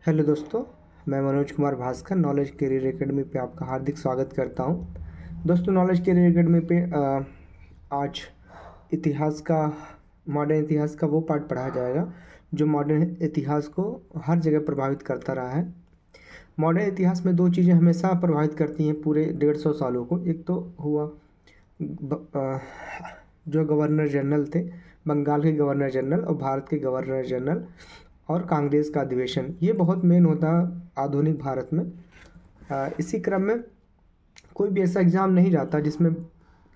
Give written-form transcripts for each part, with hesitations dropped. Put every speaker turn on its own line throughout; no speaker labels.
Hello दोस्तों, मैं Manoj Kumar Bhaskar knowledge career academy पे आपका हार्दिक स्वागत करता हूं। दोस्तों, नॉलेज कैरियर एकेडमी पे आज इतिहास का मॉडर्न इतिहास का वो पार्ट पढ़ाया जाएगा जो मॉडर्न इतिहास को हर जगह प्रभावित करता रहा है। मॉडर्न इतिहास में दो चीज़ें हमेशा प्रभावित करती हैं पूरे 150 सालों को। एक तो हुआ जो गवर्नर जनरल थे, बंगाल के गवर्नर जनरल और भारत के गवर्नर जनरल, और कांग्रेस का अधिवेशन। ये बहुत मेन होता है आधुनिक भारत में। इसी क्रम में कोई भी ऐसा एग्ज़ाम नहीं जाता जिसमें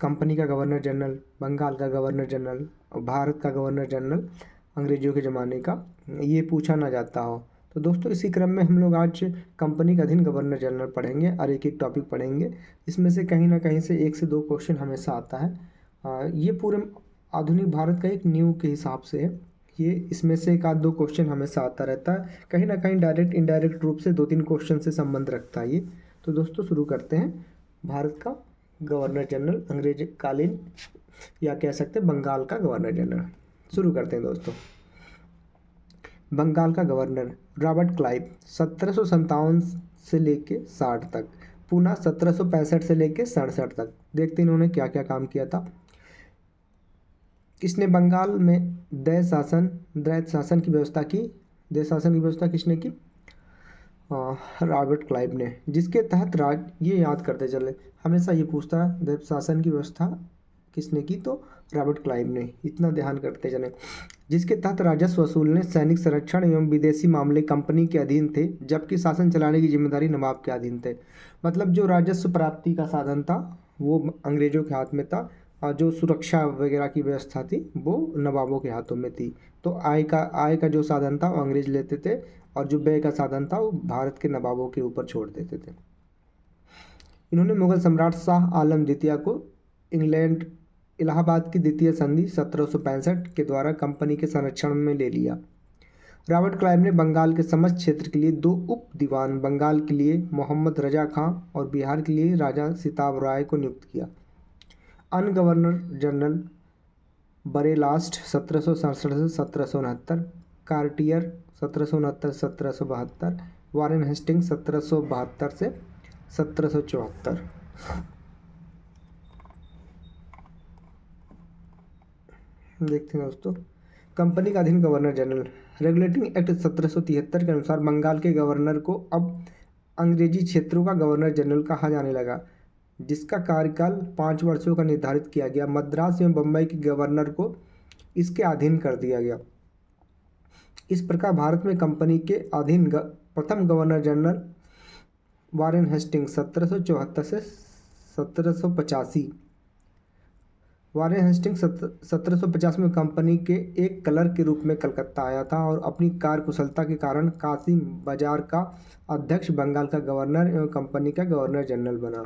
कंपनी का गवर्नर जनरल, बंगाल का गवर्नर जनरल और भारत का गवर्नर जनरल अंग्रेजों के ज़माने का ये पूछा ना जाता हो। तो दोस्तों, इसी क्रम में हम लोग आज कंपनी का अधीन गवर्नर जनरल पढ़ेंगे और एक एक टॉपिक पढ़ेंगे। इसमें से कहीं ना कहीं से एक से दो क्वेश्चन हमेशा आता है। ये पूरे आधुनिक भारत का एक न्यू के हिसाब से है। ये इसमें से एक आध दो क्वेश्चन हमेशा आता रहता है, कहीं ना कहीं डायरेक्ट इनडायरेक्ट रूप से 2-3 क्वेश्चन से संबंध रखता है ये। तो दोस्तों, शुरू करते हैं। भारत का गवर्नर जनरल, अंग्रेज कालीन या कह सकते हैं बंगाल का गवर्नर जनरल। शुरू करते हैं दोस्तों। बंगाल का गवर्नर रॉबर्ट क्लाइव 1757 से लेके 60 तक, पुनः 1765 से लेके 67 तक। देखते हैं इन्होंने क्या क्या काम किया था। इसने बंगाल में दैत शासन की व्यवस्था की। दैत शासन की व्यवस्था किसने की? रॉबर्ट क्लाइव ने, जिसके तहत ये याद करते चले, हमेशा ये पूछता है दैत शासन की व्यवस्था किसने की, तो रॉबर्ट क्लाइव ने। इतना ध्यान करते चले। जिसके तहत राजस्व वसूलने, सैनिक संरक्षण एवं विदेशी मामले कंपनी के अधीन थे, जबकि शासन चलाने की जिम्मेदारी नवाब के अधीन थे। मतलब जो राजस्व प्राप्ति का साधन था वो अंग्रेजों के हाथ में था, और जो सुरक्षा वगैरह की व्यवस्था थी वो नवाबों के हाथों में थी। तो आय का जो साधन था वो अंग्रेज लेते थे, और जो व्यय का साधन था वो भारत के नवाबों के ऊपर छोड़ देते थे। इन्होंने मुगल सम्राट शाह आलम द्वितीय को इंग्लैंड इलाहाबाद की द्वितीय संधि 1765 के द्वारा कंपनी के संरक्षण में ले लिया। रॉबर्ट क्लाइव ने बंगाल के समस्त क्षेत्र के लिए 2 उप दीवान, बंगाल के लिए मोहम्मद रजा खां और बिहार के लिए राजा सिताब राय को नियुक्त किया। अन्य गवर्नर जनरल बरेलास्ट 1767 से 1769, कार्टियर 1769 से 1772, वारेन हेस्टिंग्स 1772 से 1774। देखते हैं दोस्तों। कंपनी का अधीन गवर्नर जनरल रेगुलेटिंग एक्ट 1773 के अनुसार बंगाल के गवर्नर को अब अंग्रेजी क्षेत्रों का गवर्नर जनरल कहा जाने लगा, जिसका कार्यकाल 5 वर्षों का निर्धारित किया गया। मद्रास एवं बम्बई के गवर्नर को इसके अधीन कर दिया गया। इस प्रकार भारत में कंपनी के अधीन प्रथम गवर्नर जनरल वारेन हेस्टिंग्स 1774 से 1785। वारेन हेस्टिंग्स 1750 में कंपनी के एक क्लर्क के रूप में कलकत्ता आया था और अपनी कार्यकुशलता के कारण कासिम बाजार का अध्यक्ष, बंगाल का गवर्नर एवं कंपनी का गवर्नर जनरल बना।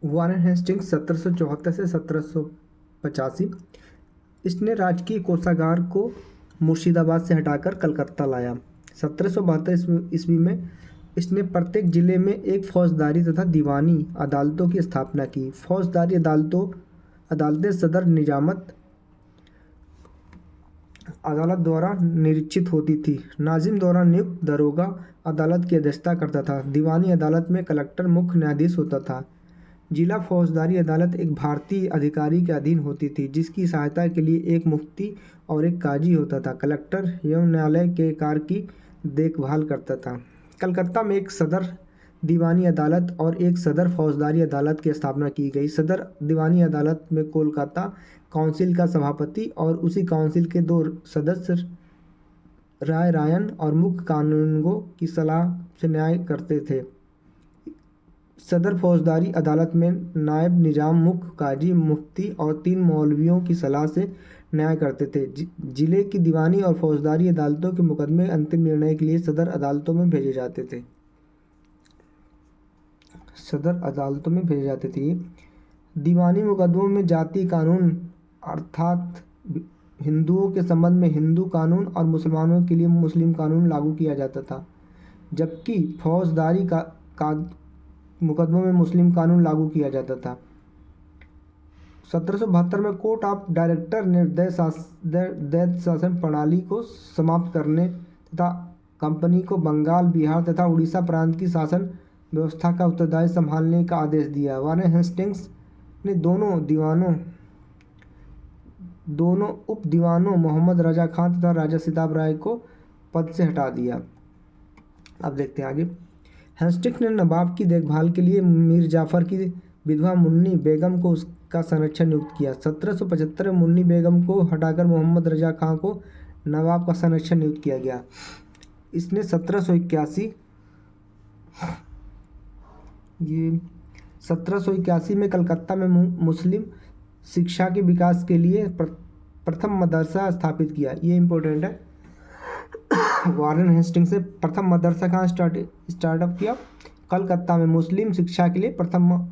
वारेन हेस्टिंग्स 1774 से 1785। इसने राजकीय कोषागार को मुर्शिदाबाद से हटाकर कलकत्ता लाया। 1772 ईस्वी में इसने प्रत्येक जिले में एक फौजदारी तथा दीवानी अदालतों की स्थापना की। फौजदारी अदालतें सदर निजामत अदालत द्वारा निरीक्षित होती थी। नाजिम द्वारा नियुक्त दरोगा अदालत की अध्यक्षता करता था। दीवानी अदालत में कलेक्टर मुख्य न्यायाधीश होता था। जिला फौजदारी अदालत एक भारतीय अधिकारी के अधीन होती थी, जिसकी सहायता के लिए एक मुफ्ती और एक काजी होता था। कलेक्टर एवं न्यायालय के कार्य की देखभाल करता था। कलकत्ता में एक सदर दीवानी अदालत और एक सदर फौजदारी अदालत की स्थापना की गई। सदर दीवानी अदालत में कोलकाता काउंसिल का सभापति और उसी काउंसिल के 2 सदस्य रायन और मुख्य कानूनगो की सलाह से न्याय करते थे। सदर फौजदारी अदालत में नायब निजाम, मुख्य काजी, मुफ्ती और 3 मौलवियों की सलाह से न्याय करते थे। जिले की दीवानी और फौजदारी अदालतों के मुकदमे अंतिम निर्णय के लिए सदर अदालतों में भेजे जाते थे। दीवानी मुकदमों में जाति कानून अर्थात हिंदुओं के संबंध में हिंदू कानून और मुसलमानों के लिए मुस्लिम कानून लागू किया जाता था, जबकि फौजदारी का मुकदमों में मुस्लिम कानून लागू किया जाता था। 1772 में कोर्ट ऑफ डायरेक्टर ने दैत्य शासन प्रणाली को समाप्त करने तथा कंपनी को बंगाल, बिहार तथा उड़ीसा प्रांत की शासन व्यवस्था का उत्तरदायित्व संभालने का आदेश दिया। वारेन हेस्टिंग्स ने दोनों उप दीवानों मोहम्मद रजा खान तथा राजा सिताब राय को पद से हटा दिया। अब देखते हैं आगे। हेस्टिंग्स ने नवाब की देखभाल के लिए मीर जाफर की विधवा मुन्नी बेगम को उसका संरक्षक नियुक्त किया। 1775 में मुन्नी बेगम को हटाकर मोहम्मद रजा खां को नवाब का संरक्षक नियुक्त किया गया। इसने 1781 में कलकत्ता में मुस्लिम शिक्षा के विकास के लिए प्रथम मदरसा स्थापित किया। ये इम्पोर्टेंट है। वारेन हेस्टिंग्स ने प्रथम मदरसा कहाँ स्टार्टअप किया? कलकत्ता में मुस्लिम शिक्षा के लिए प्रथम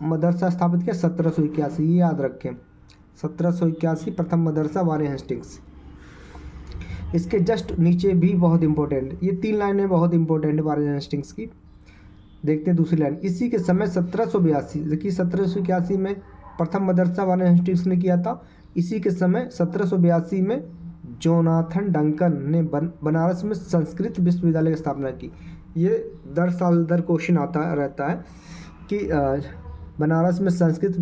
मदरसा स्थापित किया 1781। ये याद रखें, 1781 प्रथम मदरसा वारेन हेस्टिंग्स। इसके जस्ट नीचे भी बहुत इंपॉर्टेंट, ये 3 लाइनें बहुत इंपॉर्टेंट है वारेन हेस्टिंग्स की। देखते हैं दूसरी लाइन। इसी के समय 1782, देखिए 1781 में प्रथम मदरसा वारेन हेस्टिंग्स ने किया था। इसी के समय 1782 में जोनाथन डंकन ने बनारस में संस्कृत विश्वविद्यालय की स्थापना की। ये दर साल क्वेश्चन आता रहता है कि बनारस में संस्कृत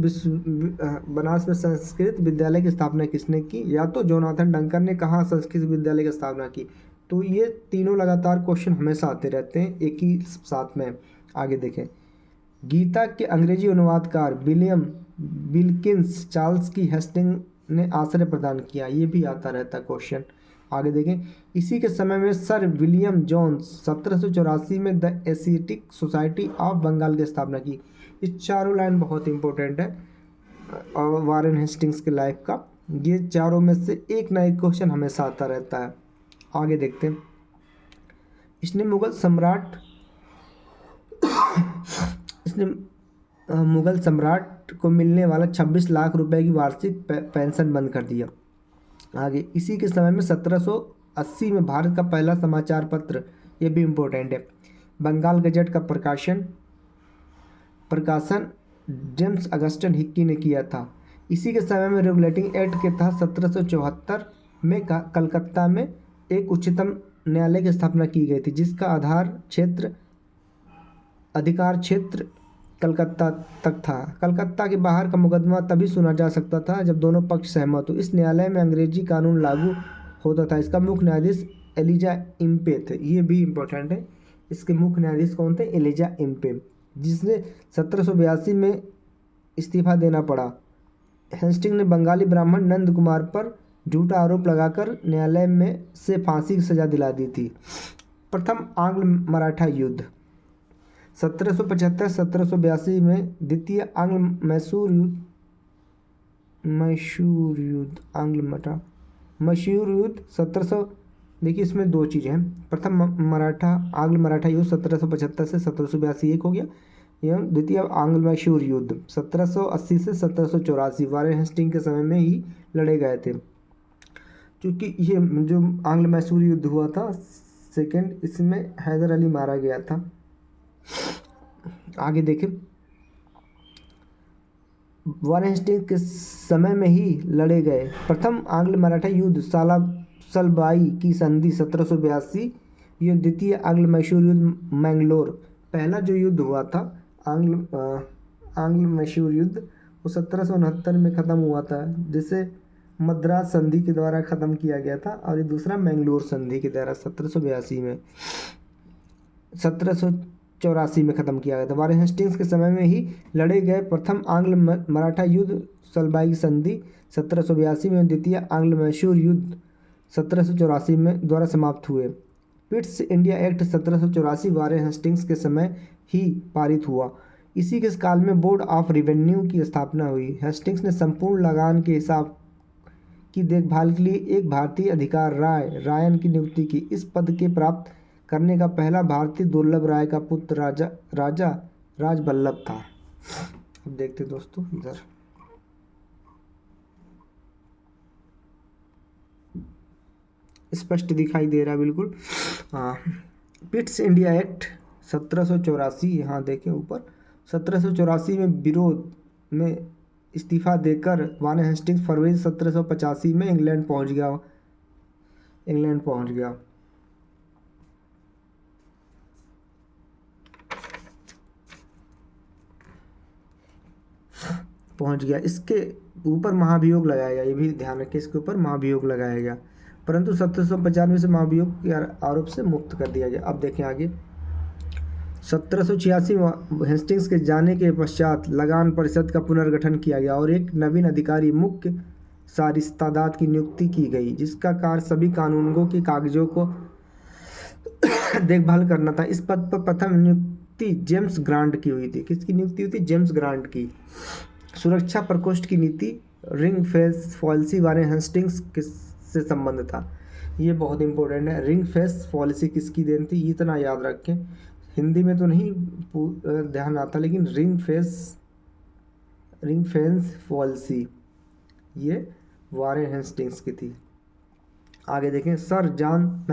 विद्यालय की स्थापना किसने की? या तो जोनाथन डंकन ने कहाँ संस्कृत विद्यालय की स्थापना की? तो ये तीनों लगातार क्वेश्चन हमेशा आते रहते हैं एक ही साथ में। आगे देखें। गीता के अंग्रेजी अनुवादकार विलियम विल्किंस चार्ल्स की हेस्टिंग ने आश्रय प्रदान किया। ये भी आता रहता क्वेश्चन। आगे देखें। इसी के समय में सर विलियम जोन्स 1784 में the Asiatic Society of Bengal की स्थापना की। ये चारों लाइन बहुत इंपॉर्टेंट है और वारेन हेस्टिंग्स के लाइफ का। ये चारों में से एक ना एक क्वेश्चन हमेशा आता रहता है। आगे देखते हैं। इसने मुगल सम्राट को मिलने वाला 26 लाख रुपए की वार्षिक पेंशन बंद कर दिया। आगे। इसी के समय में 1780 में भारत का पहला समाचार पत्र, ये भी इम्पोर्टेंट है, बंगाल गजट का प्रकाशन जेम्स अगस्टन हिक्की ने किया था। इसी के समय में रेगुलेटिंग एक्ट के तहत 1774 में कलकत्ता में एक उच्चतम न्यायालय की स्थापना की गई थी, जिसका अधिकार क्षेत्र कलकत्ता तक था। कलकत्ता के बाहर का मुकदमा तभी सुना जा सकता था जब दोनों पक्ष सहमत हो। इस न्यायालय में अंग्रेजी कानून लागू होता था। इसका मुख्य न्यायाधीश एलिजा इम्पे थे। ये भी इम्पोर्टेंट है। इसके मुख्य न्यायाधीश कौन थे? एलिजा इम्पे, जिसने 1782 में इस्तीफा देना पड़ा। हेस्टिंग ने बंगाली ब्राह्मण नंद कुमार पर झूठा आरोप लगाकर न्यायालय में से फांसी की सजा दिला दी थी। प्रथम आंग्ल मराठा युद्ध 1775-1782 में द्वितीय आंग्ल मैसूर युद्ध 1700। देखिए इसमें 2 चीज़ें हैं। प्रथम आंग्ल मराठा युद्ध 1775 से 1782 एक हो गया, एवं द्वितीय आंग्ल मैसूर युद्ध 1780 से 1784 वारेन हेस्टिंग के समय में ही लड़े गए थे। क्योंकि ये जो आंग्ल मैसूर युद्ध हुआ था सेकेंड, इसमें हैदर अली मारा गया था। आगे देखें। वारेन हेस्टिंग्स के समय में ही लड़े गए प्रथम आंग्ल मराठा युद्ध सलबाई की संधि 1782, ये द्वितीय आंग्ल मैसूर युद्ध मैंगलोर। पहला जो युद्ध हुआ था आंग्ल मैसूर युद्ध वो 1769 में ख़त्म हुआ था, जिसे मद्रास संधि के द्वारा ख़त्म किया गया था, और ये दूसरा मैंगलोर संधि के द्वारा 1784 में ख़त्म किया गया था। वारेन हेस्टिंग्स के समय में ही लड़े गए प्रथम आंग्ल मराठा युद्ध सलबाई संधि 1782 में, द्वितीय आंग्ल मैसूर युद्ध 1784 में द्वारा समाप्त हुए। Pitt's India act 1784 Warren Hastings के समय ही पारित हुआ। इसी के काल में बोर्ड ऑफ रेवेन्यू की स्थापना हुई। हेस्टिंग्स ने संपूर्ण लगान के हिसाब की देखभाल के लिए एक भारतीय अधिकार रायन की नियुक्ति की। इस पद के प्राप्त करने का पहला भारतीय दुर्लभ राय का पुत्र राजा राजबल्लभ था। अब देखते दोस्तों इधर स्पष्ट दिखाई दे रहा है बिल्कुल। पिट्स इंडिया एक्ट 1784, यहाँ देखें ऊपर, 1784 में विरोध में इस्तीफा देकर वारेन हेस्टिंग्स फरवरी 1785 में इंग्लैंड पहुंच गया। इसके ऊपर महाभियोग लगाया गया, ये भी ध्यान रखें, इसके ऊपर महाभियोग लगाया गया, परंतु 1795 से महाभियोग के आरोप से मुक्त कर दिया गया। अब देखें आगे। 1786 हेस्टिंग्स के जाने के पश्चात लगान परिषद का पुनर्गठन किया गया और एक नवीन अधिकारी मुख्य सारिस्तादात की नियुक्ति की गई, जिसका कार्य सभी कानूनों के कागजों को देखभाल करना था। इस पद पर प्रथम नियुक्ति जेम्स ग्रांट की हुई थी। किसकी नियुक्ति हुई थी? जेम्स ग्रांट की। सुरक्षा प्रकोष्ठ की नीति ring fence policy Warren Hastings से संबंध था। ये बहुत इंपॉर्टेंट है। रिंग फेंस पॉलिसी किसकी देन थी? इतना याद रखें, हिंदी में तो नहीं ध्यान आता, लेकिन रिंग फेंस पॉलिसी ये वारेन हेस्टिंग्स की थी। आगे देखें। सर जॉन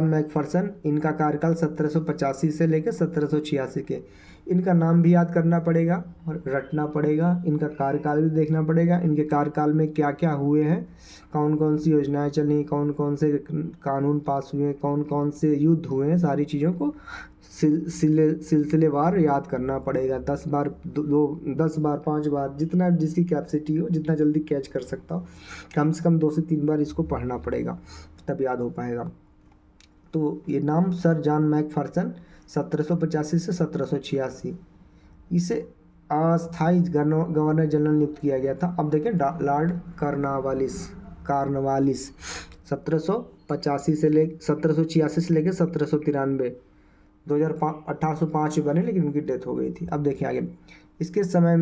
मैकफर्सन, इनका कार्यकाल 1785 से लेकर 1786 के। इनका नाम भी याद करना पड़ेगा और रटना पड़ेगा, इनका कार्यकाल भी देखना पड़ेगा, इनके कार्यकाल में क्या क्या हुए हैं, कौन कौन सी योजनाएं चली, कौन कौन से कानून पास हुए, कौन कौन से युद्ध हुए हैं, सारी चीज़ों को सिलसिलेवार याद करना पड़ेगा। 10 बार 5 बार, जितना जिसकी कैपेसिटी हो, जितना जल्दी कैच कर सकता हो, कम से कम 2 से 3 बार इसको पढ़ना पड़ेगा, तब याद हो पाएगा। तो ये नाम सर जॉन मैकफर्सन 1785 से 1786, इसे अस्थायी गवर्नर जनरल नियुक्त किया गया था। अब देखें लॉर्ड कार्नवालिस 1785 से ले 1786 से लेकर 1793, 1805 में बने, लेकिन उनकी डेथ हो गई थी। अब देखिए आगे। इसके समय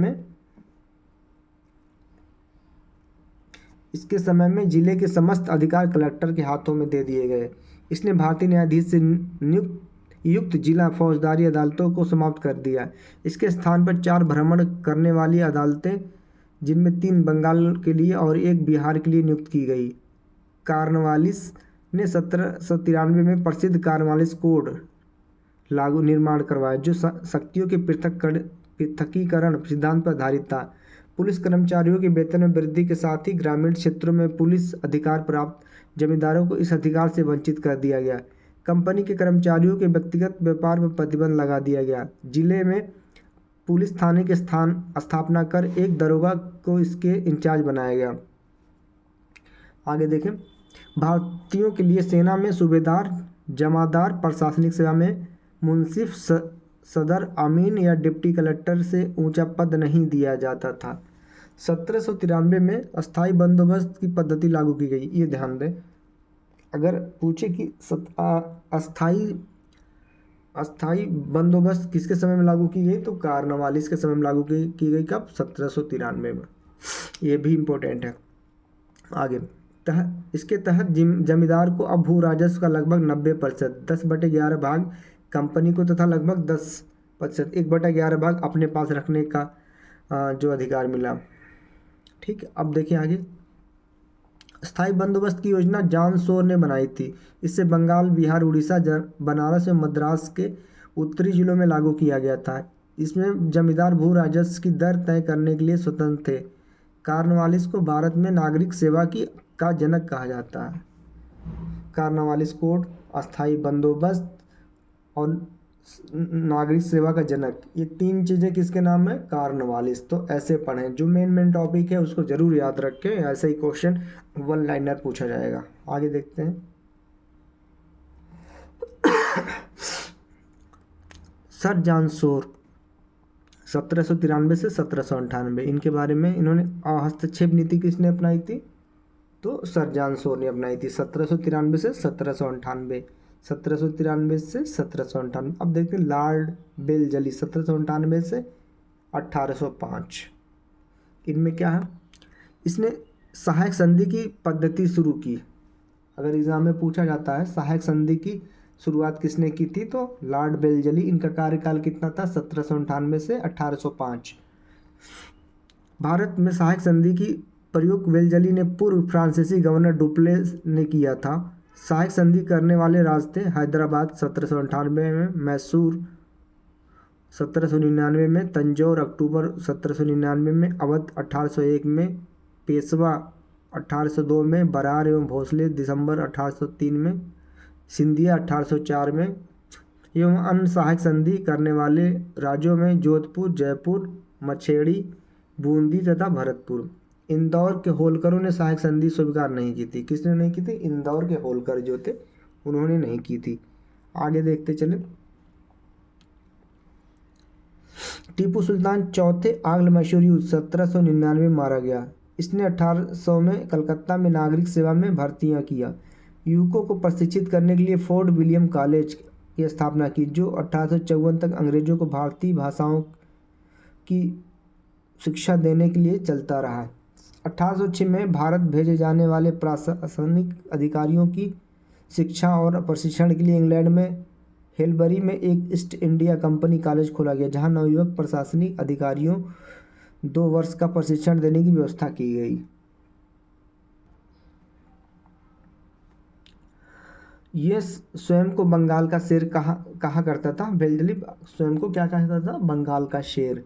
में जिले के समस्त अधिकार कलेक्टर के हाथों में दे दिए गए। इसने भारतीय न्यायाधीश से नियुक्त जिला फौजदारी अदालतों को समाप्त कर दिया। इसके स्थान पर 4 भ्रमण करने वाली अदालतें, जिनमें 3 बंगाल के लिए और 1 बिहार के लिए नियुक्त की गई। कार्नवालिस ने 1793 में प्रसिद्ध कार्नवालिस कोड निर्माण करवाया, जो शक्तियों के पृथकीकरण सिद्धांत पर आधारित था। पुलिस कर्मचारियों के वेतन में वृद्धि के साथ ही ग्रामीण क्षेत्रों में पुलिस अधिकार प्राप्त जमींदारों को इस अधिकार से वंचित कर दिया गया। कंपनी के कर्मचारियों के व्यक्तिगत व्यापार पर प्रतिबंध लगा दिया गया। जिले में पुलिस थाने के स्थापना कर एक दरोगा को इसके इंचार्ज बनाया गया। आगे देखें। भारतीयों के लिए सेना में सूबेदार, जमादार, प्रशासनिक सेवा में मुंसिफ, सदर, अमीन या डिप्टी कलेक्टर से ऊंचा पद नहीं दिया जाता था। 1793 में अस्थाई बंदोबस्त की पद्धति लागू की गई। ये ध्यान दें, अगर पूछे कि अस्थाई बंदोबस्त किसके समय में लागू की गई, तो कार्नवालिस के समय में लागू की गई। कब? 1793 में। ये भी इम्पोर्टेंट है। आगे। इसके तहत जमींदार को अब भू राजस्व का लगभग 90%, 10/11 भाग कंपनी को तथा लगभग 10%, 1/11 भाग अपने पास रखने का जो अधिकार मिला। ठीक है। अब देखिए आगे। स्थायी बंदोबस्त की योजना जॉन शोर ने बनाई थी। इससे बंगाल, बिहार, उड़ीसा, बनारस और मद्रास के उत्तरी जिलों में लागू किया गया था। इसमें जमींदार भू राजस्व की दर तय करने के लिए स्वतंत्र थे। कार्नवालिस को भारत में नागरिक सेवा का जनक कहा जाता है। कार्नवालिस कोड, अस्थाई बंदोबस्त और नागरिक सेवा का जनक, ये 3 चीज़ें किसके नाम है? कार्नवालिस। तो ऐसे पढ़ें, जो मेन टॉपिक है उसको ज़रूर याद रखें, ऐसे ही क्वेश्चन 1 लाइनर पूछा जाएगा। आगे देखते हैं। सर जॉन शोर 1793 से 1798, इनके बारे में, इन्होंने हस्तक्षेप नीति किसने अपनाई थी? तो सर जॉन शोर ने अपनाई थी। 1793 से 1798, 1793 से 1798। अब देखते हैं लॉर्ड बेलजली 1798 से 1805। इनमें क्या है? इसने सहायक संधि की पद्धति शुरू की। अगर एग्जाम में पूछा जाता है सहायक संधि की शुरुआत किसने की थी, तो लॉर्ड बेलजली। इनका कार्यकाल कितना था? 1798 से 1805। भारत में सहायक संधि की प्रयोग बेलजली ने पूर्व फ्रांसीसी गवर्नर डुप्लेस ने किया था। सहायक संधि करने वाले राज्य थे हैदराबाद 1798 में, मैसूर 1799 में तंजौर, अक्टूबर 1799 में अवध, 1801 में पेशवा, 1802 में बरार एवं भोसले, दिसंबर 1803 में सिंधिया, 1804 में एवं अन्य सहायक संधि करने वाले राज्यों में जोधपुर, जयपुर, मछेड़ी, बूंदी तथा भरतपुर। इंदौर के होलकरों ने सहायक संधि स्वीकार नहीं की थी। किसने नहीं की थी? इंदौर के होलकर जो थे उन्होंने नहीं की थी। आगे देखते चले। टीपू सुल्तान चौथे आंग्ल मैसूर युद्ध 1799 में मारा गया। इसने 1800 में कलकत्ता में नागरिक सेवा में भर्तियां किया। युवकों को प्रशिक्षित करने के लिए फोर्ट विलियम कॉलेज की स्थापना की, जो 1854 तक अंग्रेजों को भारतीय भाषाओं की शिक्षा देने के लिए चलता रहा। 1806 में भारत भेजे जाने वाले प्रशासनिक अधिकारियों की शिक्षा और प्रशिक्षण के लिए इंग्लैंड में हेलबरी में एक ईस्ट इंडिया कंपनी कॉलेज खोला गया, जहां नवयुवक प्रशासनिक अधिकारियों 2 वर्ष का प्रशिक्षण देने की व्यवस्था की गई। ये स्वयं को बंगाल का शेर कहा करता था। बेल्जली स्वयं को क्या कहता था? बंगाल का शेर।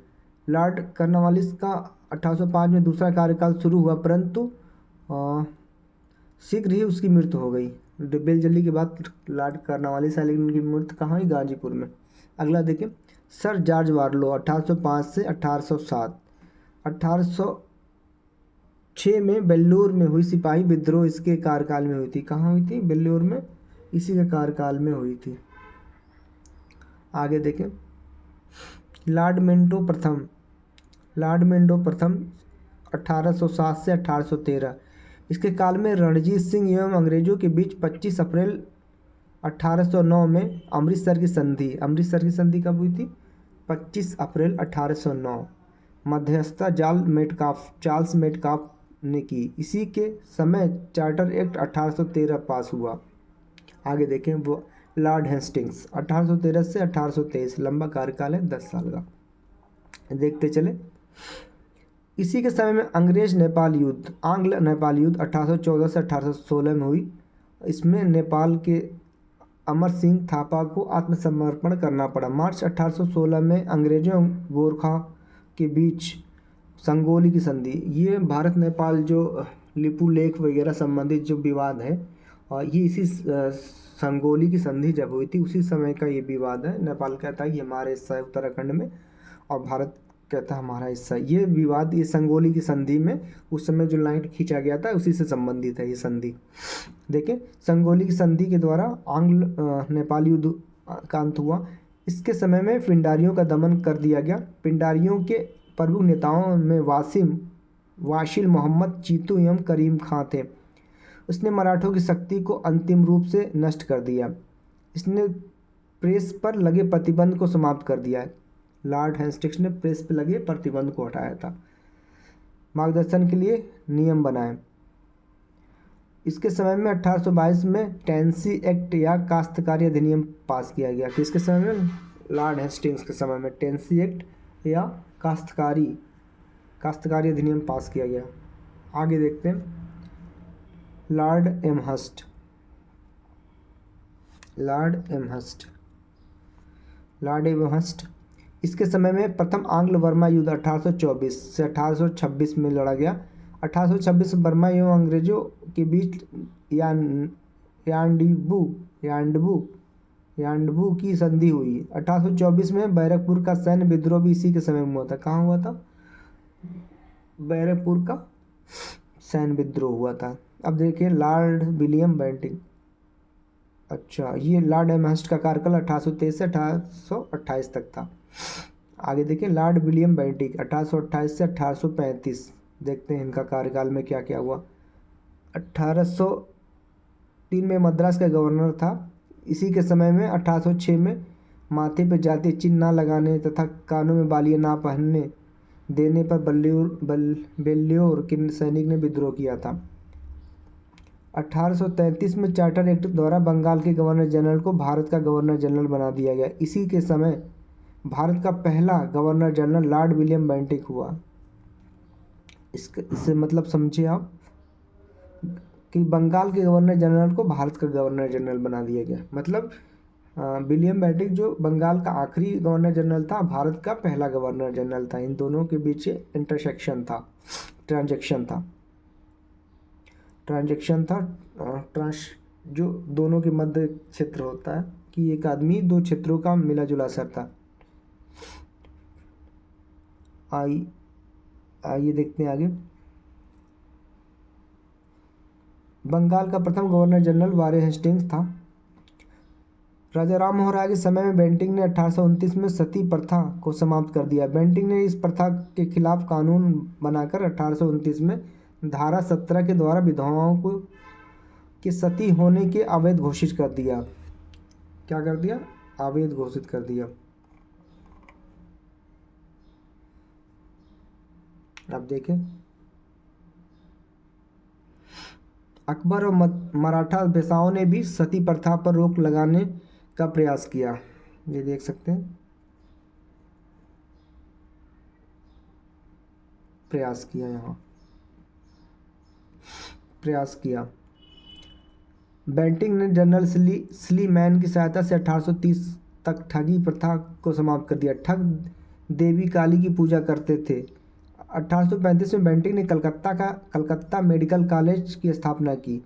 लॉर्ड कॉर्नवालिस का 1805 में दूसरा कार्यकाल शुरू हुआ, परंतु शीघ्र ही उसकी मृत्यु हो गई। बेल्जली के बाद लॉर्ड कॉर्नवालिस आए, लेकिन उनकी मृत्यु कहाँ हुई? गाजीपुर में। अगला देखें, सर जॉर्ज वारलो 1805 से 1807। 1806 में वेल्लोर में हुई सिपाही विद्रोह इसके कार्यकाल में हुई थी। कहाँ हुई थी? वेल्लोर में, इसी के कार्यकाल में हुई थी। आगे देखें, लॉर्ड मिंटो प्रथम 1807 से 1813। इसके काल में रणजीत सिंह एवं अंग्रेजों के बीच 25 अप्रैल 1809 में अमृतसर की संधि कब हुई थी? 25 अप्रैल 1809। मध्यस्थता चार्ल्स मेटकाफ ने की। इसी के समय चार्टर एक्ट 1813 पास हुआ। आगे देखें, वो लॉर्ड हेस्टिंग्स 1813 से 1823, लंबा कार्यकाल है, 10 साल का। देखते चले। इसी के समय में आंग्ल नेपाल युद्ध 1814 से 1816 में हुई। इसमें नेपाल के अमर सिंह थापा को आत्मसमर्पण करना पड़ा। मार्च 1816 में अंग्रेजों गोरखा के बीच संगोली की संधि, ये भारत नेपाल जो लिपू लेख वगैरह संबंधित जो विवाद है, और ये इसी संगोली की संधि जब हुई थी उसी समय का ये विवाद है। नेपाल कहता है कि हमारा हिस्सा है उत्तराखंड में, और भारत कहता है हमारा हिस्सा। ये विवाद, ये संगोली की संधि में उस समय जो लाइन खींचा गया था उसी से संबंधित है ये संधि। देखें, संगोली की संधि के द्वारा आंग्ल नेपाल युद्ध का अंत हुआ। इसके समय में पिंडारियों का दमन कर दिया गया। पिंडारियों के प्रमुख नेताओं में वासिल मोहम्मद चीतू एवं करीम खां थे। उसने मराठों की शक्ति को अंतिम रूप से नष्ट कर दिया। इसने प्रेस पर लगे प्रतिबंध को समाप्त कर दिया। लॉर्ड हेस्टिंग्स ने प्रेस पर लगे प्रतिबंध को हटाया था। मार्गदर्शन के लिए नियम बनाए। इसके समय में 1822 में टेनेसी एक्ट या काश्तकारी अधिनियम पास किया गया। किसके समय में? लॉर्ड हेस्टिंग्स के समय में टेनेसी एक्ट या काश्तकारी अधिनियम पास किया गया। आगे देखते हैं, लॉर्ड एमहर्स्ट इसके समय में प्रथम आंग्ल बर्मा युद्ध 1824 से 1826 में लड़ा गया। 1826 में बर्मा एवं अंग्रेजों के बीच यांडबू की संधि हुई। 1824 में बैरकपुर का सैन्य विद्रोह भी इसी के समय में हुआ था। कहाँ हुआ था? बैरकपुर का सैन्य विद्रोह हुआ था। अब देखिए, लॉर्ड विलियम बेंटिंग। अच्छा, ये लॉर्ड एमहर्स्ट का कार्यकाल 1823 से 1828 तक था। आगे देखिए, लॉर्ड विलियम बेंटिंग 1828 से 1835। देखते हैं इनका कार्यकाल में क्या क्या हुआ। 1803 में मद्रास का गवर्नर था। इसी के समय में 1806 में माथे पर जातीय चिन्ह न लगाने तथा कानों में बालियां ना पहनने देने पर बेल्लियोर के सैनिक ने विद्रोह किया था। 1833 में चार्टर एक्ट द्वारा बंगाल के गवर्नर जनरल को भारत का गवर्नर जनरल बना दिया गया। इसी के समय भारत का पहला governor general Lord William Bentinck हुआ। इससे मतलब समझिए आप कि बंगाल के गवर्नर जनरल को भारत का गवर्नर जनरल बना दिया गया। मतलब विलियम बेंटिक जो बंगाल का आखिरी गवर्नर जनरल था, भारत का पहला गवर्नर जनरल था। इन दोनों के बीच इंटरसेक्शन था, ट्रांजैक्शन था, ट्रांस जो दोनों के मध्य क्षेत्र होता है कि एक आदमी दो क्षेत्रों का मिला जुला असर था। आइए देखते हैं आगे। बंगाल का प्रथम गवर्नर जनरल वारे हेस्टिंग्स था। राजा राम मोहन राय के समय में बेंटिक ने 1829 में सती प्रथा को समाप्त कर दिया। बेंटिक ने इस प्रथा के खिलाफ कानून बनाकर 1829 में धारा 17 के द्वारा विधवाओं को के सती होने के अवैध घोषित कर दिया। क्या कर दिया? अवैध घोषित कर दिया। अब देखें, अकबर और मराठा बेसाओं ने भी सती प्रथा पर रोक लगाने का प्रयास किया। ये देख सकते हैं, प्रयास किया। बेंटिक ने जनरल स्लीमैन की सहायता से 1830 तक ठगी प्रथा को समाप्त कर दिया। ठग देवी काली की पूजा करते थे। 1835 में बेंटिक ने कलकत्ता मेडिकल कॉलेज की स्थापना की।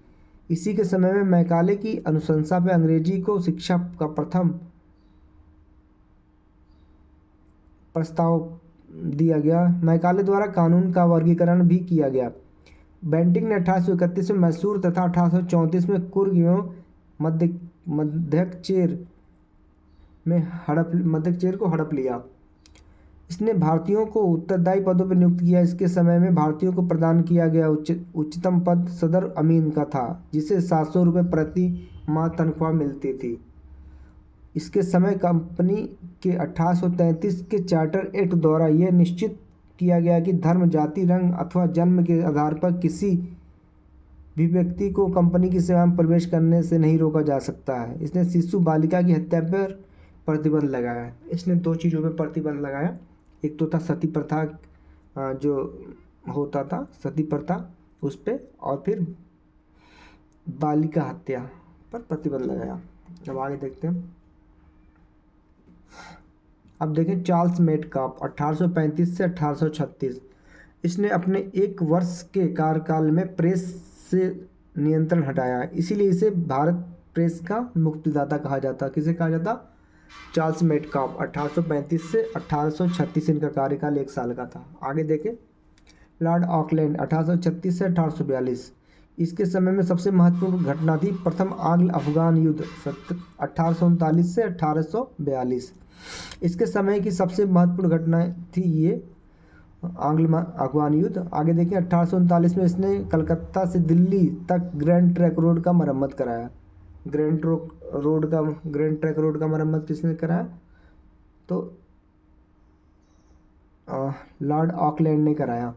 इसी के समय में मैकाले की अनुशंसा पर अंग्रेजी को शिक्षा का प्रथम प्रस्ताव दिया गया। मैकाले द्वारा कानून का वर्गीकरण भी किया गया। बेंटिक ने 1831 में मैसूर तथा 1834 में कुर्ग एवं मध्यकचेर को हड़प लिया। इसने भारतीयों को उत्तरदायी पदों पर नियुक्त किया। इसके समय में भारतीयों को प्रदान किया गया उच्चतम पद सदर अमीन का था, जिसे 700 रुपये प्रति माह तनख्वाह मिलती थी। इसके समय कंपनी के 1833 के चार्टर एक्ट द्वारा यह निश्चित किया गया कि धर्म, जाति, रंग अथवा जन्म के आधार पर किसी भी व्यक्ति को कंपनी की सेवा में प्रवेश करने से नहीं रोका जा सकता है। इसने शिशु बालिका की हत्या पर प्रतिबंध लगाया। इसने दो चीज़ों पर प्रतिबंध लगाया। एक तो था सती प्रथा, जो होता था सती प्रथा, उस पर, और फिर बालिका हत्या पर प्रतिबंध लगाया। अब आगे देखते हैं। अब देखें चार्ल्स मेटकाफ 1835 से 1836। इसने अपने एक वर्ष के कार्यकाल में प्रेस से नियंत्रण हटाया, इसीलिए इसे भारत प्रेस का मुक्तिदाता कहा जाता। किसे कहा जाता? Charles Metcalfe. 1835 से 1836 इनका कार्यकाल 1 साल का था। आगे देखें, लॉर्ड ऑकलैंड 1836 से 1842। इसके समय में सबसे महत्वपूर्ण घटना थी प्रथम आंग्ल अफगान युद्ध 1839 से 1842। इसके समय की सबसे महत्वपूर्ण घटना थी ये आंग्ल अफगान युद्ध। आगे देखें, 1839 में इसने कलकत्ता से दिल्ली तक ग्रैंड ट्रंक रोड का मरम्मत कराया। ग्रैंड ट्रंक रोड का मरम्मत किसने कराया? तो लॉर्ड ऑकलैंड ने कराया।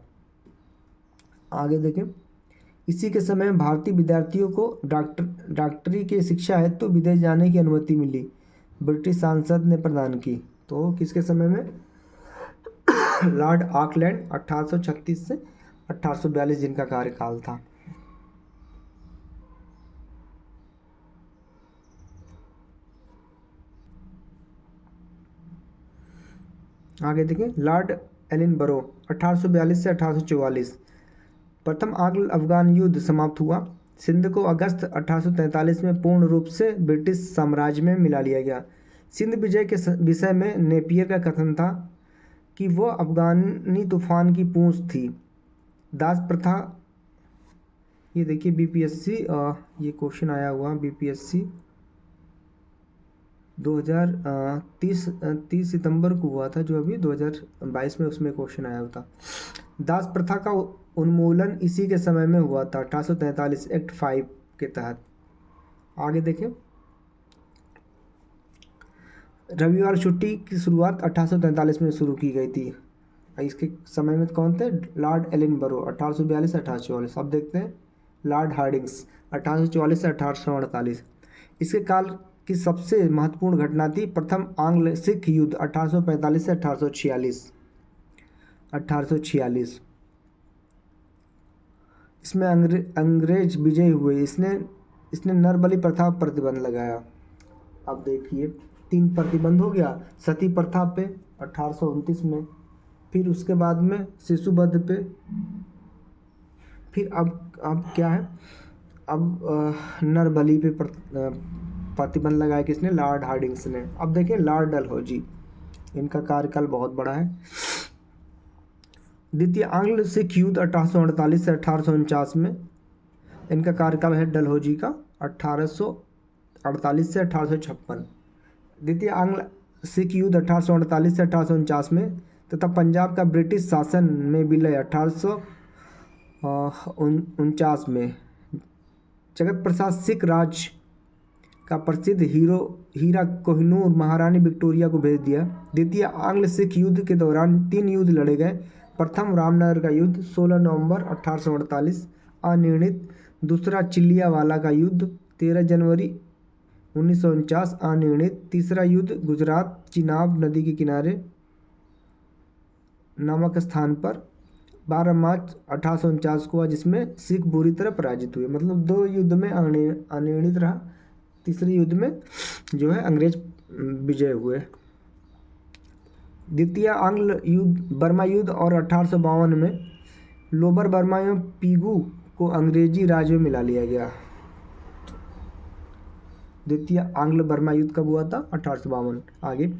आगे देखें, इसी के समय में भारतीय विद्यार्थियों को डॉक्टरी की शिक्षा हेतु तो विदेश जाने की अनुमति मिली, ब्रिटिश सांसद ने प्रदान की। तो किसके समय में? लॉर्ड ऑकलैंड 1836 से 1842 जिनका कार्यकाल था। आगे देखें, लॉर्ड एलिनबरो 1842 से 1844। प्रथम आंग्ल अफगान युद्ध समाप्त हुआ। सिंध को अगस्त 1843 में पूर्ण रूप से ब्रिटिश साम्राज्य में मिला लिया गया। सिंध विजय के विषय में नेपियर का कथन था कि वह अफगानी तूफान की पूंछ थी। दास प्रथा, ये देखिए बीपीएससी, ये क्वेश्चन आया हुआ बीपीएससी 30 सितंबर को हुआ था, जो अभी 2022 में उसमें क्वेश्चन आया था। दास प्रथा का उन्मूलन इसी के समय में हुआ था 1843 एक्ट 5 के तहत। आगे देखें, रविवार छुट्टी की शुरुआत 1843 में शुरू की गई थी। इसके समय में कौन थे? लॉर्ड एलिनबरो 1842 से 1844। अब देखते हैं लॉर्ड हार्डिंग्स 1844 से 1848। इसके काल की सबसे महत्वपूर्ण घटना थी प्रथम आंग्ल सिख युद्ध 1845 से 1846। इसमें अंग्रेज विजयी हुए। इसने नरबलि प्रथा पर प्रतिबंध लगाया। अब देखिए 3 प्रतिबंध हो गया, सती प्रथा पे 1829 में, फिर उसके बाद में शिशु वध पे, फिर अब क्या है, अब नर बलि पे प्रतिबंध लगाया किसने, लॉर्ड हार्डिंग्स ने। अब देखिए लॉर्ड डलहौजी, इनका कार्यकाल बहुत बड़ा है। द्वितीय आंग्ल सिख युद्ध 1848 से 1849 में, इनका कार्यकाल है डलहौजी का 1848 से 1856। द्वितीय आंग्ल सिख युद्ध 1848 से 1849 में, तथा पंजाब का ब्रिटिश शासन में विलय 1849 में। जगत प्रसाद सिख राज का प्रसिद्ध हीरा कोहिनूर महारानी विक्टोरिया को भेज दिया। द्वितीय आंग्ल सिख युद्ध के दौरान 3 युद्ध लड़े गए। प्रथम रामनगर का युद्ध 16 नवंबर 1848 अनिर्णित। दूसरा चिलियावाला का युद्ध 13 जनवरी 1949 अनिर्णित। तीसरा युद्ध गुजरात चिनाब नदी के किनारे नामक स्थान पर 12 मार्च 1849 को हुआ, जिसमें सिख बुरी तरह पराजित हुए। मतलब 2 युद्ध में अनिर्णित रहा, तीसरे युद्ध में जो है अंग्रेज विजय हुए। द्वितीय आंग्ल युद्ध बर्मा युद्ध और 1852 में लोअर बर्मा एवं पीगू को अंग्रेजी राज में मिला लिया गया। द्वितीय आंग्ल बर्मा युद्ध कब हुआ था, 1852। आगे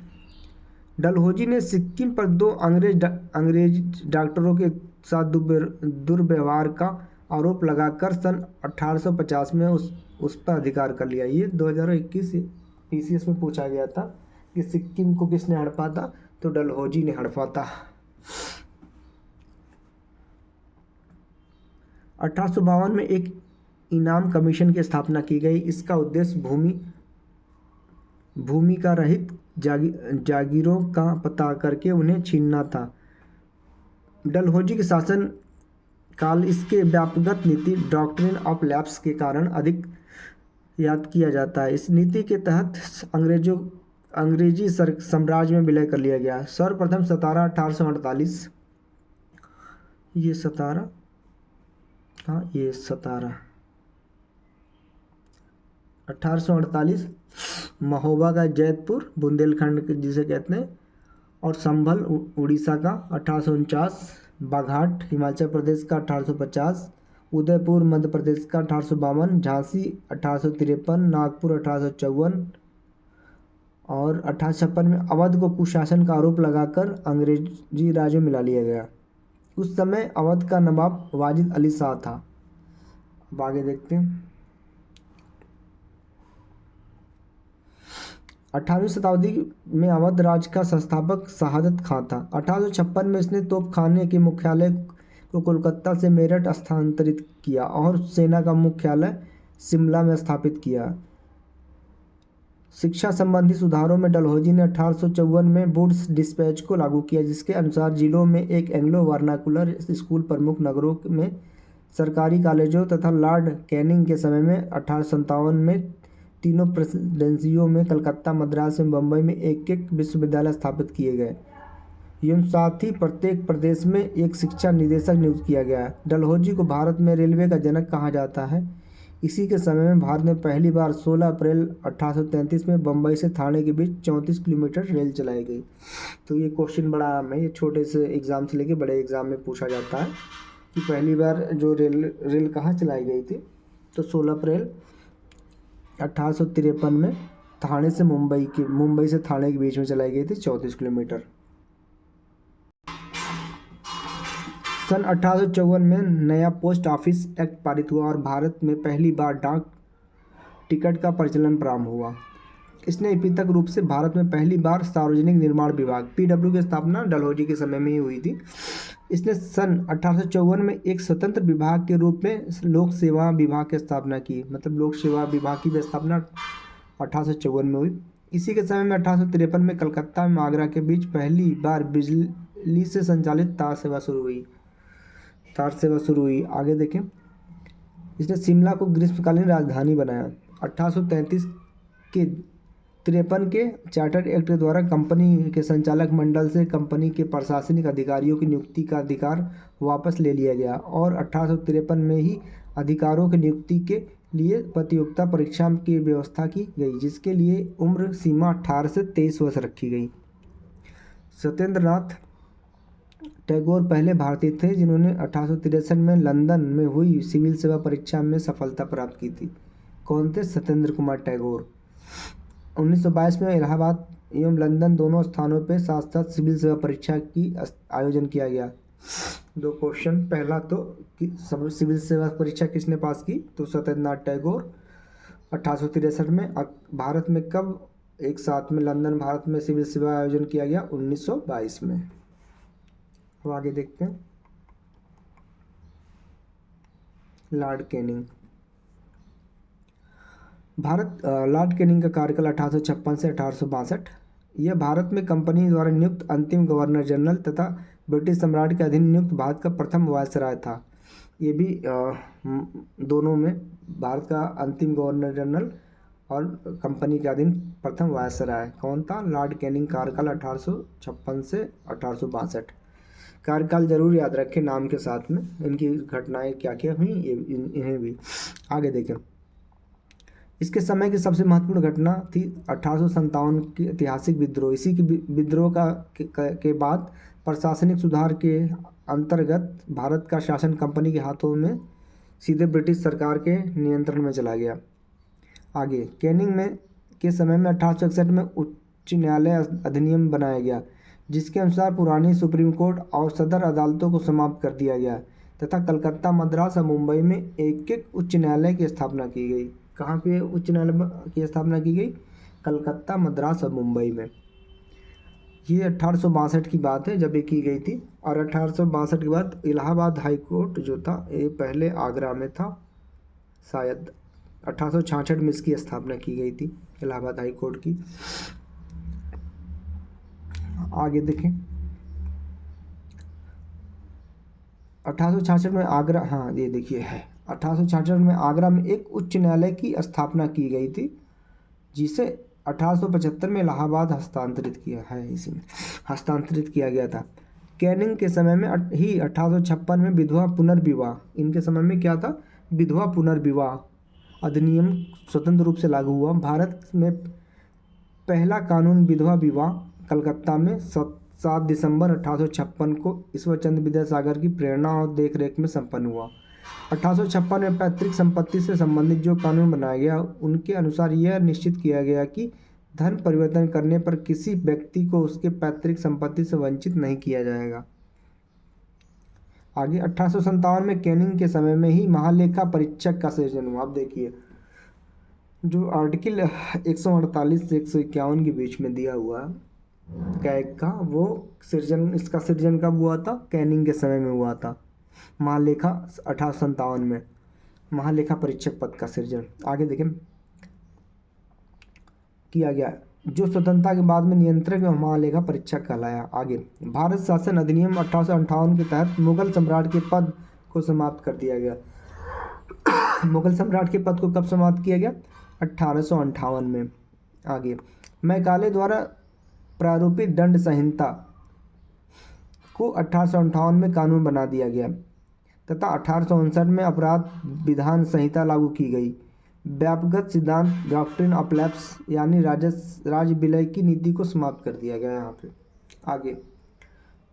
डलहौजी ने सिक्किम पर 2 अंग्रेज डॉक्टरों के साथ दुर्व्यवहार का आरोप लगाकर सन 1850 में उस पर अधिकार कर लिया। ये 2021 PCS में पूछा गया था कि सिक्किम को किसने हड़पा था, तो डलहौजी ने हड़पा था। 1852 में एक इनाम कमीशन की स्थापना की गई। इसका उद्देश्य भूमि का रहित जागीरों का पता करके उन्हें छीनना था। डलहौजी के शासन काल इसके व्यापकगत नीति डॉक्ट्रिन ऑफ लैप्स के कारण अधिक याद किया जाता है। इस नीति के तहत अंग्रेजी साम्राज्य में विलय कर लिया गया। सर्वप्रथम 17 1848 ये 17 1848 महोबा का जैतपुर बुंदेलखंड जिसे कहते हैं, और संभल उड़ीसा का 1849, बाघाट हिमाचल प्रदेश का 1850, उदयपुर मध्य प्रदेश का 1852, झांसी 1853, नागपुर 1854 और 1856 में अवध को कुशासन का आरोप लगाकर अंग्रेजी राज में मिला लिया गया। उस समय अवध का नवाब वाजिद अली शाह था। अब आगे देखते हैं। 18वीं शताब्दी में अवध राज का संस्थापक शहादत खां था। 1856 में इसने तोपखाने के मुख्यालय को कोलकाता से मेरठ स्थानांतरित किया और सेना का मुख्यालय शिमला में स्थापित किया। शिक्षा संबंधी सुधारों में डलहौजी ने 1854 में वुड्स डिस्पैच को लागू किया, जिसके अनुसार जिलों में एक एंग्लो वर्नाकुलर स्कूल, प्रमुख नगरों में सरकारी कॉलेजों तथा लॉर्ड कैनिंग के समय में 1857 में तीनों प्रेसिडेंसियों में कलकत्ता, मद्रास एवं बम्बई में एक विश्वविद्यालय स्थापित किए गए। एवं साथ ही प्रत्येक प्रदेश में एक शिक्षा निदेशक नियुक्त किया गया। डलहौजी को भारत में रेलवे का जनक कहा जाता है। इसी के समय में भारत में पहली बार 16 अप्रैल 1833 में बम्बई से थाने के बीच 34 किलोमीटर रेल चलाई गई। तो ये क्वेश्चन बड़ा आम है, ये छोटे से एग्ज़ाम से लेके बड़े एग्ज़ाम में पूछा जाता है कि पहली बार जो रेल कहाँ चलाई गई थी, तो 16 अप्रैल 1853 में मुंबई से थाने के बीच में चलाई गई थी 34 किलोमीटर। सन 1854 में नया पोस्ट ऑफिस एक्ट पारित हुआ और भारत में पहली बार डाक टिकट का प्रचलन प्रारंभ हुआ। इसने पृथक रूप से भारत में पहली बार सार्वजनिक निर्माण विभाग PW की स्थापना डलहौजी के समय में ही हुई थी। इसने सन 1854 में एक स्वतंत्र विभाग के रूप में लोक सेवा विभाग की स्थापना की। मतलब लोक सेवा विभाग की स्थापना 1854 में हुई। इसी के समय में 1853 में कलकत्ता में आगरा के बीच पहली बार बिजली से संचालित तार सेवा शुरू हुई। आगे देखें, इसने शिमला को ग्रीष्मकालीन राजधानी बनाया। 1833 के 53 के चार्टर एक्ट के द्वारा कंपनी के संचालक मंडल से कंपनी के प्रशासनिक अधिकारियों की नियुक्ति का अधिकार वापस ले लिया गया और 1853 में ही अधिकारों की नियुक्ति के लिए प्रतियोगिता परीक्षा की व्यवस्था की गई, जिसके लिए उम्र सीमा 18 से 23 वर्ष रखी गई। सत्येंद्रनाथ टैगोर पहले भारतीय थे जिन्होंने 1863 में लंदन में हुई सिविल सेवा परीक्षा में सफलता प्राप्त की थी। कौन थे? सत्येंद्र कुमार टैगोर। 1922 में इलाहाबाद एवं लंदन दोनों स्थानों पर साथ साथ सिविल सेवा परीक्षा की आयोजन किया गया। दो क्वेश्चन, पहला तो कि सब सिविल सेवा परीक्षा किसने पास की? तो सत्येंद्रनाथ टैगोर 1863 में। भारत में कब एक साथ में लंदन भारत में सिविल सेवा आयोजन किया गया? 1922 में। अब आगे देखते हैं लॉर्ड कैनिंग। लॉर्ड कैनिंग का कार्यकाल 1856 से 1862। यह भारत में कंपनी द्वारा नियुक्त अंतिम गवर्नर जनरल तथा ब्रिटिश सम्राट के अधीन नियुक्त भारत का प्रथम वायसराय था। ये भी दोनों में भारत का अंतिम गवर्नर जनरल और कंपनी के अधीन प्रथम वायसराय कौन था? Lord Canning. कार्यकाल 1856 से 1862। कार्यकाल जरूर याद रखें नाम के साथ में, इनकी घटनाएं क्या क्या हुई इन्हें भी। आगे देखें, इसके समय की सबसे महत्वपूर्ण घटना थी 1857 की ऐतिहासिक विद्रोह। इसी की विद्रोह के बाद प्रशासनिक सुधार के अंतर्गत भारत का शासन कंपनी के हाथों में सीधे ब्रिटिश सरकार के नियंत्रण में चला गया। आगे, कैनिंग के समय में 1861 में उच्च न्यायालय अधिनियम बनाया गया, जिसके अनुसार पुरानी सुप्रीम कोर्ट और सदर अदालतों को समाप्त कर दिया गया तथा कलकत्ता, मद्रास और मुंबई में एक एक उच्च न्यायालय की स्थापना की गई। कहाँ पे उच्च न्यायालय की स्थापना की गई? कलकत्ता, मद्रास और मुंबई में। ये 1862 की बात है जब ये की गई थी। और 1862 के बाद इलाहाबाद हाई कोर्ट जो था ये पहले आगरा में था। शायद 1866 में इसकी स्थापना की गई थी इलाहाबाद हाई कोर्ट की। आगे देखें, 1866 में आगरा, हाँ ये देखिए है, 1866 में आगरा में एक उच्च न्यायालय की स्थापना की गई थी, जिसे 1875 में इलाहाबाद हस्तांतरित किया है, इसमें हस्तांतरित किया गया था। कैनिंग के समय में ही 1856 में विधवा पुनर्विवाह, इनके समय में क्या था? विधवा पुनर्विवाह अधिनियम स्वतंत्र रूप से लागू हुआ। भारत में पहला कानून विधवा विवाह कलकत्ता में 7 दिसंबर 1856 को ईश्वरचंद्र विद्यासागर की प्रेरणा और देखरेख में संपन्न हुआ। 1856 में पैतृक संपत्ति से संबंधित जो कानून बनाया गया, उनके अनुसार यह निश्चित किया गया कि धन परिवर्तन करने पर किसी व्यक्ति को उसके पैतृक संपत्ति से वंचित नहीं किया जाएगा। आगे 1857 में कैनिंग के समय में ही महालेखा परीक्षक का सृजन हुआ। अब देखिए, जो आर्टिकल 148 से 151 के बीच में दिया हुआ कैग का, वो इसका सृजन कब हुआ था? कैनिंग के समय में हुआ था। महालेखा 1857 में महालेखा परीक्षक पद का सृजन। आगे देखें, किया गया, जो स्वतंत्रता के बाद में नियंत्रक एवं महालेखा परीक्षक कहलाया। आगे, भारत शासन अधिनियम 1858 के तहत मुगल सम्राट के पद को समाप्त कर दिया गया। मुगल सम्राट के पद को कब समाप्त किया गया? 1858 में। आगे, मैकाले द्वारा प्रारूपित दंड संहिता को 1858 में कानून बना दिया गया तथा 1859 में अपराध विधान संहिता लागू की गई। व्यापक सिद्धांत डॉक्ट्रिन ऑफ लैप्स यानी राज्य विलय की नीति को समाप्त कर दिया गया यहाँ पे। आगे,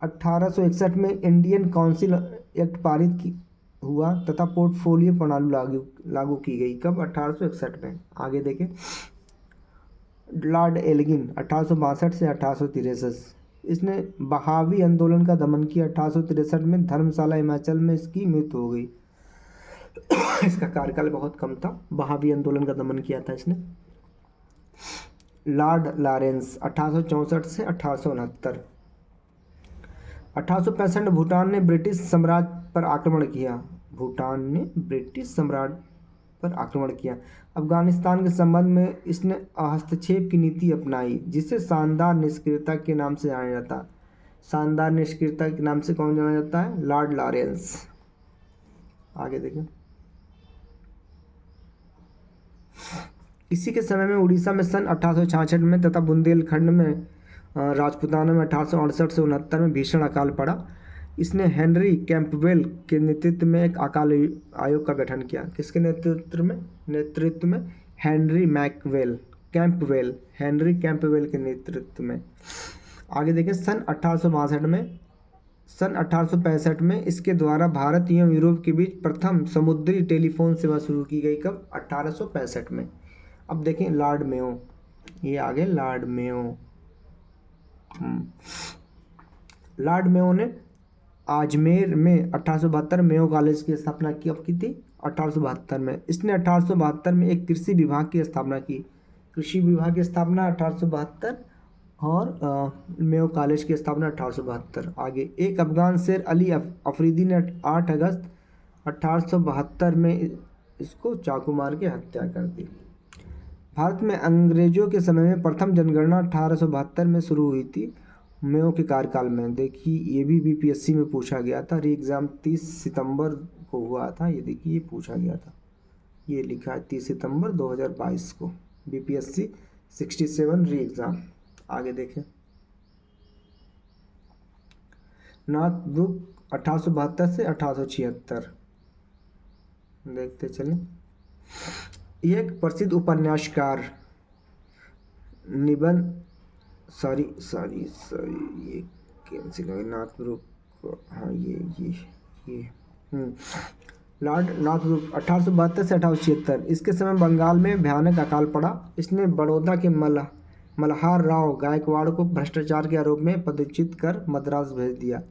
1861 में इंडियन काउंसिल एक्ट पारित हुआ तथा पोर्टफोलियो प्रणाली लागू की गई। कब? 1861 में। आगे देखें, लॉर्ड एल्गिन 1862 से 1863, इसने बहावी आंदोलन का दमन किया। 1863 में धर्मशाला हिमाचल में इसकी मृत्यु हो गई। इसका कार्यकाल बहुत कम था। बहावी आंदोलन का दमन किया था इसने। लॉर्ड लॉरेंस 1864 से 1869। 1865 में भूटान ने ब्रिटिश सम्राट पर आक्रमण किया। भूटान ने ब्रिटिश सम्राट पर आक्रमण किया। अफगानिस्तान के संबंध में इसने हस्तक्षेप की नीति अपनाई, जिसे शानदार निष्क्रियता के नाम से जाना जाता है। शानदार निष्क्रियता के नाम से कौन जाना जाता है? Lord Lawrence. आगे देखें, इसी के समय में उड़ीसा में सन 1866 में तथा बुंदेलखंड में राजपूताना में 1868 से 69 में भीषण अकाल पड़ा। इसने हेनरी कैंपबेल के नेतृत्व में एक अकाल आयोग का गठन किया। किसके नेतृत्व में हेनरी कैंपबेल के नेतृत्व में। आगे देखिए सन 1865 में इसके द्वारा भारत एवं यूरोप के बीच प्रथम समुद्री टेलीफोन सेवा शुरू की गई। कब? 1865 में। अब देखें लॉर्ड मेयो, ये आगे लॉर्ड मेयो। लॉर्ड मेयो ने अजमेर में 1872 मेयो कॉलेज की स्थापना की। अब की थी 1872 में। इसने 1872 में एक कृषि विभाग की स्थापना की। कृषि विभाग की स्थापना 1872 और मेयो कॉलेज की स्थापना 1872। आगे एक अफगान शेर अली अफरीदी ने 8 अगस्त 1872 में इसको चाकू मार के हत्या कर दी। भारत में अंग्रेजों के समय में प्रथम जनगणना 1872 में शुरू हुई थी मेयो के कार्यकाल में। देखिए ये भी बीपीएससी में पूछा गया था। री एग्ज़ाम 30 सितंबर को हुआ था। ये देखिए ये पूछा गया था, ये लिखा है 30 सितंबर 2022 को बीपीएससी 67 री एग्ज़ाम। आगे देखें नॉर्थ ब्रुक 1872 से 1876। देखते चलें। ये एक प्रसिद्ध उपन्यासकार निबंध सॉरी ये कैंसिल हो गया। नॉर्थ ब्रुक, हाँ ये लॉर्ड नॉर्थ ब्रुक 1872 से 1876। इसके समय बंगाल में भयानक अकाल पड़ा। इसने बड़ौदा के मल्हार राव गायकवाड़ को भ्रष्टाचार के आरोप में पदच्युत कर मद्रास भेज दिया।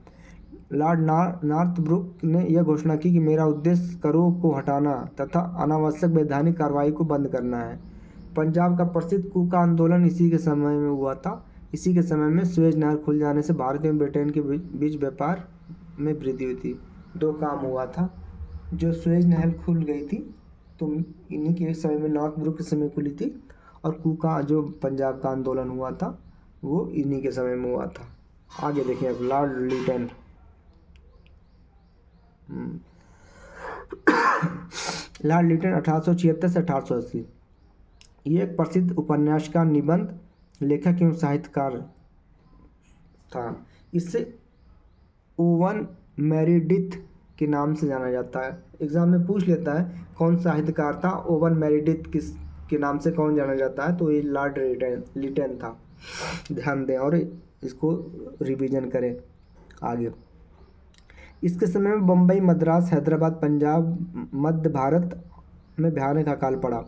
लॉर्ड नॉर्थ ब्रुक ने यह घोषणा की कि मेरा उद्देश्य करों को हटाना तथा अनावश्यक वैधानिक कार्रवाई को बंद करना है। पंजाब का प्रसिद्ध कूका आंदोलन इसी के समय में हुआ था। इसी के समय में सुएज नहर खुल जाने से भारत एवं ब्रिटेन के बीच व्यापार में वृद्धि हुई थी। 2 काम हुआ था। जो सुएज नहर खुल गई थी तो इन्हीं के समय में, नॉर्थ ब्रुक के समय खुली थी, और कूका जो पंजाब का आंदोलन हुआ था वो इन्हीं के समय में हुआ था। आगे देखिए अब लॉर्ड लिटन। लॉर्ड लिटन 1876 से 1880। ये एक प्रसिद्ध उपन्यासकार, निबंध लेखक एवं साहित्यकार था। इसे ओवन मेरिडिथ के नाम से जाना जाता है। एग्जाम में पूछ लेता है कौन साहित्यकार था, ओवन मेरिडिथ किस के नाम से कौन जाना जाता है, तो ये लॉर्ड लिटन था। ध्यान दें और इसको रिवीजन करें आगे। इसके समय में बम्बई, मद्रास, हैदराबाद, पंजाब, मध्य भारत में भयानक अकाल पड़ा।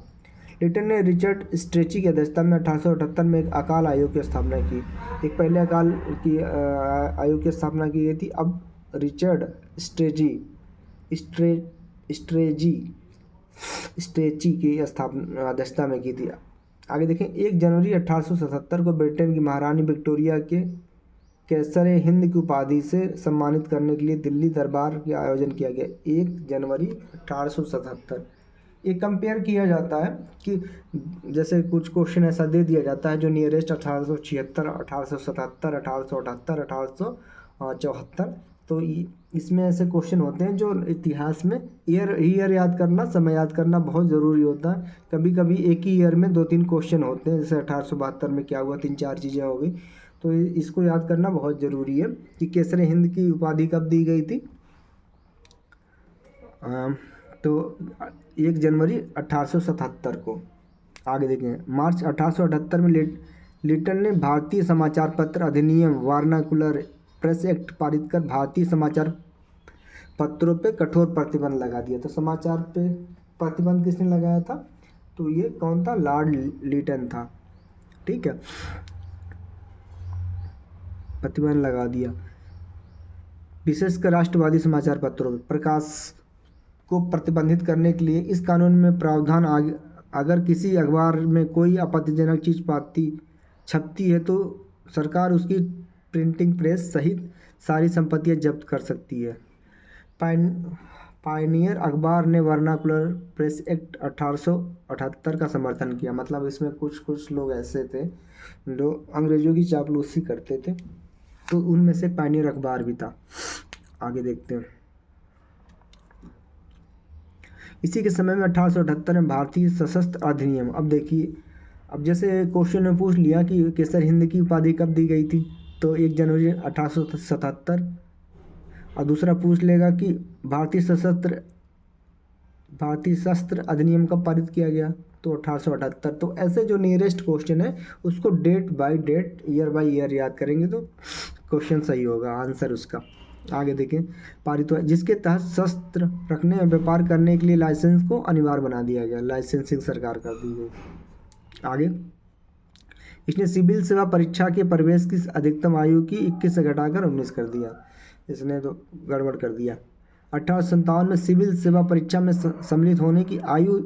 लिटन ने रिचर्ड स्ट्रेची की अध्यक्षता में 1878 में एक अकाल आयोग की स्थापना की। एक पहले अकाल की आयोग की स्थापना की गई थी। अब रिचर्ड स्ट्रेची की अध्यक्षता में की थी। आगे देखें 1 जनवरी 1877 को ब्रिटेन की महारानी विक्टोरिया के कैसर हिंद की उपाधि से सम्मानित करने के लिए दिल्ली दरबार का आयोजन किया गया। 1 जनवरी 1877। ये कंपेयर किया जाता है कि जैसे कुछ क्वेश्चन ऐसा दे दिया जाता है जो नियरेस्ट 1876, 1877, 1878, 1874, तो इसमें ऐसे क्वेश्चन होते हैं जो इतिहास में ईयर याद करना, समय याद करना बहुत ज़रूरी होता है। कभी कभी एक ही ईयर में 2-3 क्वेश्चन होते हैं, जैसे 1872 में क्या हुआ, 3-4 चीज़ें हो गई, तो इसको याद करना बहुत ज़रूरी है कि केसर हिंद की उपाधि कब दी गई थी। तो 1 जनवरी 1877 को। आगे देखें मार्च 1878 में लिटन ने भारतीय समाचार पत्र अधिनियम वर्नाकुलर प्रेस एक्ट पारित कर भारतीय समाचार पत्रों पे कठोर प्रतिबंध लगा दिया। तो समाचार पे प्रतिबंध किसने लगाया था, तो ये कौन था, लॉर्ड लिटन था। ठीक है, प्रतिबंध लगा दिया। विशेषकर राष्ट्रवादी समाचार पत्रों पर प्रकाश को प्रतिबंधित करने के लिए इस कानून में प्रावधान अगर किसी अखबार में कोई आपत्तिजनक चीज़ छपती है तो सरकार उसकी प्रिंटिंग प्रेस सहित सारी संपत्तियां जब्त कर सकती है। पायनियर अखबार ने वर्नाकुलर प्रेस एक्ट 1878 का समर्थन किया। मतलब इसमें कुछ लोग ऐसे थे जो अंग्रेजों की चापलूसी करते थे, तो उनमें से पायनियर अखबार भी था। आगे देखते हैं। इसी के समय में 1878 में भारतीय सशस्त्र अधिनियम। अब देखिए, अब जैसे क्वेश्चन में पूछ लिया कि केसर हिंद की उपाधि कब दी गई थी, तो 1 जनवरी 1877। और दूसरा पूछ लेगा कि भारतीय शस्त्र अधिनियम कब पारित किया गया, तो 1878। तो ऐसे जो नियरेस्ट क्वेश्चन है उसको date by date, year by year याद करेंगे तो क्वेश्चन सही होगा आंसर उसका। आगे देखें, पारित हुआ जिसके तहत शस्त्र रखने और व्यापार करने के लिए लाइसेंस को अनिवार्य बना दिया गया, लाइसेंसिंग सरकार कर दी गई। आगे, इसने सिविल सेवा परीक्षा के प्रवेश की अधिकतम आयु की 21 से घटाकर 19 कर दिया, इसने तो गड़बड़ कर दिया। 1857 में सिविल सेवा परीक्षा में सम्मिलित होने की आयु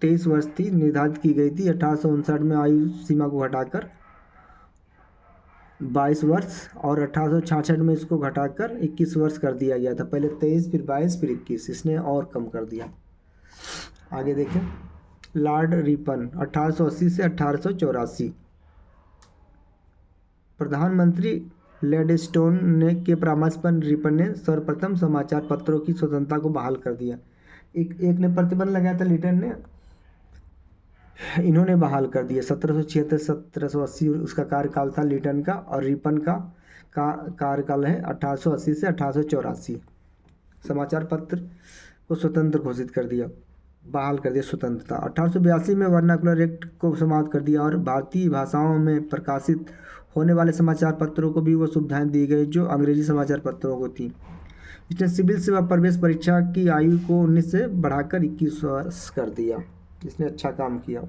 23 वर्ष थी, निर्धारित की गई थी। 1859 में आयु सीमा को घटाकर 22 वर्ष और 1866 में इसको घटाकर 21 वर्ष कर दिया गया था। पहले 23, फिर 22, फिर 21, इसने और कम कर दिया। आगे देखें, लॉर्ड रिपन 1880 से 1884। प्रधानमंत्री ग्लैडस्टोन ने के परामर्श पर रिपन ने सर्वप्रथम समाचार पत्रों की स्वतंत्रता को बहाल कर दिया। एक ने प्रतिबंध लगाया था, लिटन ने, इन्होंने बहाल कर दिया। 1776 1780 उसका कार्यकाल था लिटन का, और रिपन का कार्यकाल है 1880 से 1884। समाचार पत्र को स्वतंत्र घोषित कर दिया, बहाल कर दिया स्वतंत्रता। 1882 में वर्नाकुलर एक्ट को समाप्त कर दिया और भारतीय भाषाओं में प्रकाशित होने वाले समाचार पत्रों को भी वो सुविधाएं दी गई जो अंग्रेजी समाचार पत्रों को थी। इसने सिविल सेवा प्रवेश परीक्षा की आयु को 19 से बढ़ाकर 21 वर्ष कर दिया, इसने अच्छा काम किया।